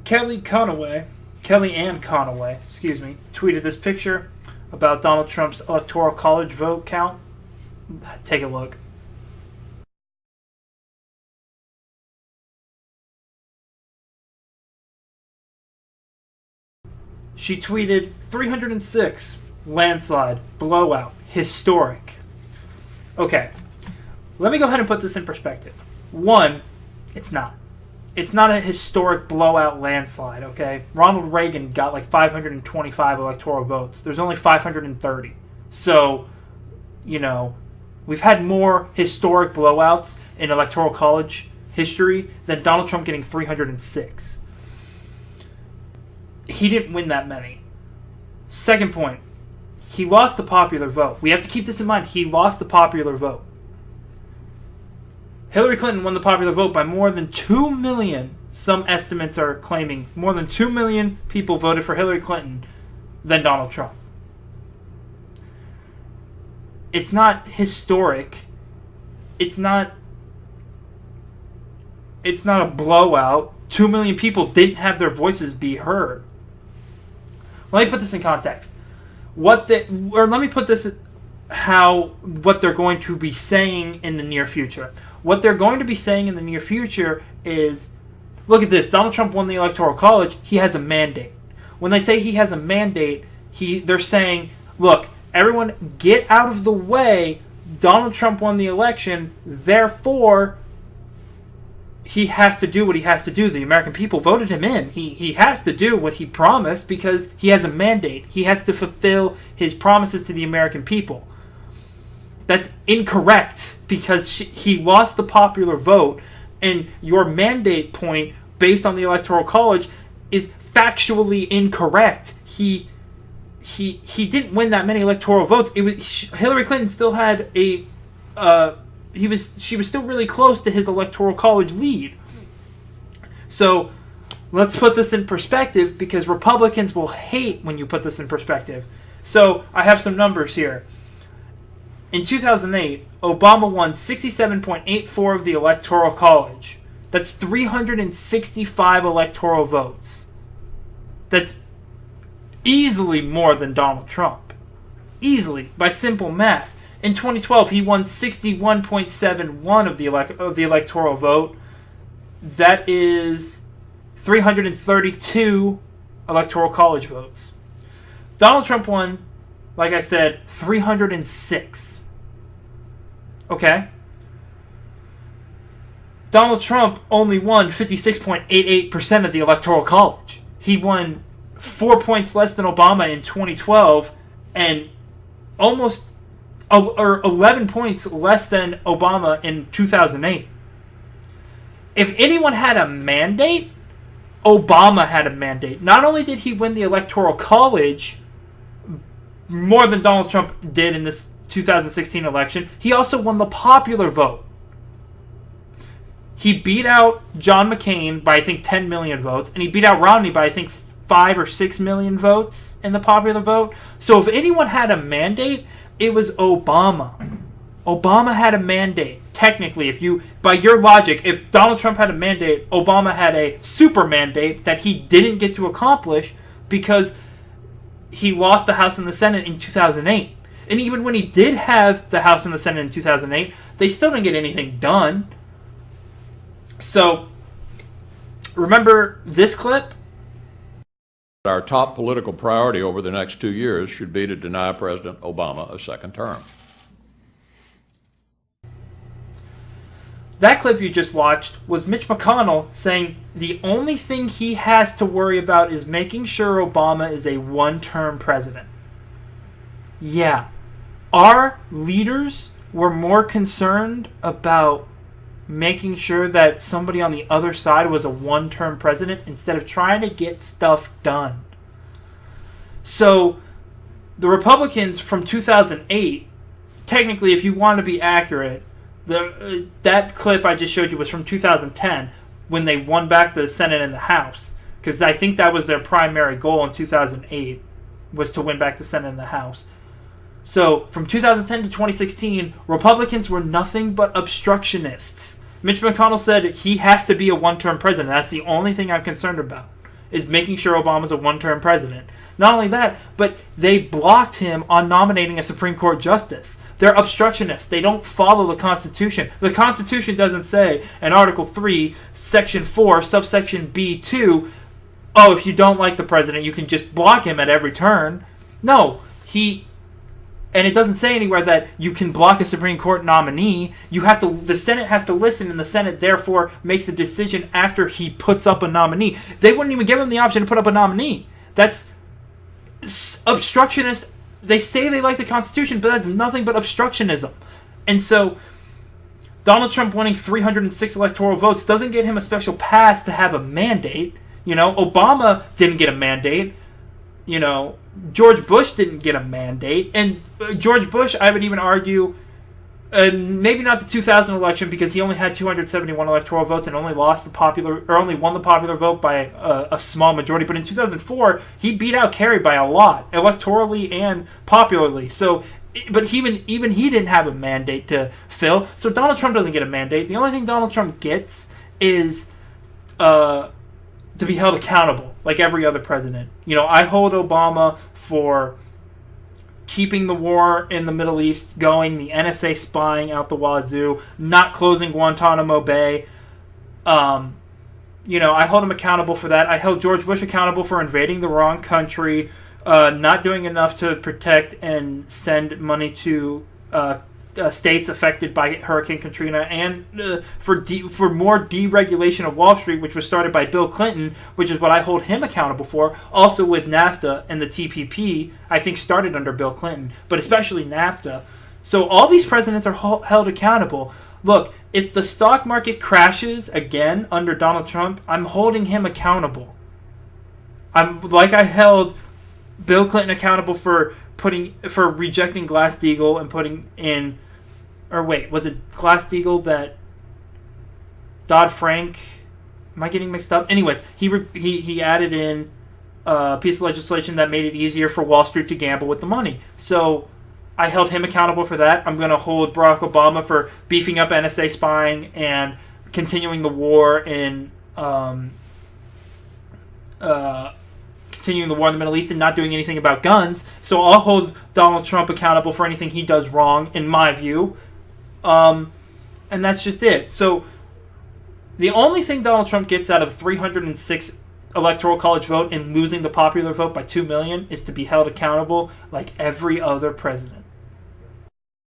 Kellyanne Conway, tweeted this picture about Donald Trump's electoral college vote count. Take a look. She tweeted 306, landslide, blowout, historic. Okay, let me go ahead and put this in perspective. One, it's not. It's not a historic blowout landslide, okay? Ronald Reagan got like 525 electoral votes. There's only 530. So, we've had more historic blowouts in electoral college history than Donald Trump getting 306. He didn't win that many. Second point, he lost the popular vote. We have to keep this in mind. He lost the popular vote. Hillary Clinton won the popular vote by more than 2 million. Some estimates are claiming more than 2 million people voted for Hillary Clinton than Donald Trump. It's not historic. It's not a blowout. 2 million people didn't have their voices be heard. Let me put this in context. What they're going to be saying in the near future. What they're going to be saying in the near future is, look at this, Donald Trump won the Electoral College, he has a mandate. When they say he has a mandate, they're saying, look, everyone get out of the way, Donald Trump won the election, therefore he has to do what he has to do. The American people voted him in. He has to do what he promised because he has a mandate. He has to fulfill his promises to the American people. That's incorrect because he lost the popular vote, and your mandate point based on the Electoral College is factually incorrect. He didn't win that many electoral votes. Hillary Clinton still had she was still really close to his Electoral College lead. So let's put this in perspective because Republicans will hate when you put this in perspective. So I have some numbers here. In 2008, Obama won 67.84% of the Electoral College. That's 365 electoral votes. That's easily more than Donald Trump. Easily, by simple math. In 2012, he won 61.71% of the electoral vote. That is 332 Electoral College votes. Donald Trump won, like I said, 306. Okay? Donald Trump only won 56.88% of the Electoral College. He won 4 points less than Obama in 2012 and almost 11 points less than Obama in 2008. If anyone had a mandate, Obama had a mandate. Not only did he win the Electoral College more than Donald Trump did in this 2016 election, he also won the popular vote. He beat out John McCain by, I think, 10 million votes, and he beat out Romney by, I think, 5 or 6 million votes in the popular vote. So if anyone had a mandate, it was Obama. Obama had a mandate. Technically, by your logic, if Donald Trump had a mandate, Obama had a super mandate that he didn't get to accomplish because he lost the House and the Senate in 2008. And even when he did have the House and the Senate in 2008, they still didn't get anything done. So, remember this clip? Our top political priority over the next 2 years should be to deny President Obama a second term. That clip you just watched was Mitch McConnell saying the only thing he has to worry about is making sure Obama is a one-term president. Yeah, our leaders were more concerned about making sure that somebody on the other side was a one-term president instead of trying to get stuff done. So the Republicans from 2008, technically, if you want to be accurate, that clip I just showed you was from 2010 when they won back the Senate and the House, because I think that was their primary goal in 2008 was to win back the Senate and the House. So from 2010 to 2016, Republicans were nothing but obstructionists. Mitch McConnell said he has to be a one-term president. That's the only thing I'm concerned about. is making sure Obama's a one-term president. Not only that, but they blocked him on nominating a Supreme Court justice. They're obstructionists. They don't follow the Constitution. The Constitution doesn't say in Article 3, Section 4, subsection B2, oh, if you don't like the president, you can just block him at every turn. No, and it doesn't say anywhere that you can block a Supreme Court nominee. The Senate has to listen, and the Senate therefore makes the decision after he puts up a nominee. They wouldn't even give him the option to put up a nominee. That's obstructionist. They say they like the Constitution, but that's nothing but obstructionism. And so Donald Trump winning 306 electoral votes doesn't get him a special pass to have a mandate. Obama didn't get a mandate. George Bush didn't get a mandate. And George Bush, I would even argue, maybe not the 2000 election because he only had 271 electoral votes and only won the popular vote by a small majority. But in 2004, he beat out Kerry by a lot, electorally and popularly. So, but even he didn't have a mandate to fill. So Donald Trump doesn't get a mandate. The only thing Donald Trump gets is to be held accountable, like every other president. I hold Obama for keeping the war in the Middle East going, the NSA spying out the wazoo, not closing Guantanamo Bay. I hold him accountable for that. I held George Bush accountable for invading the wrong country, not doing enough to protect and send money to states affected by Hurricane Katrina, and for more deregulation of Wall Street, which was started by Bill Clinton, which is what I hold him accountable for. Also with NAFTA and the TPP, I think started under Bill Clinton, but especially NAFTA. So all these presidents are held accountable. Look, if the stock market crashes again under Donald Trump, I'm holding him accountable. I held Bill Clinton accountable for rejecting Glass-Steagall and putting in, or wait, was it Glass-Steagall that Dodd-Frank? Am I getting mixed up? Anyways, he added in a piece of legislation that made it easier for Wall Street to gamble with the money. So I held him accountable for that. I'm going to hold Barack Obama for beefing up NSA spying and continuing the war in the Middle East and not doing anything about guns. So I'll hold Donald Trump accountable for anything he does wrong, in my view. And that's just it. So the only thing Donald Trump gets out of 306 electoral college vote and losing the popular vote by 2 million is to be held accountable like every other president.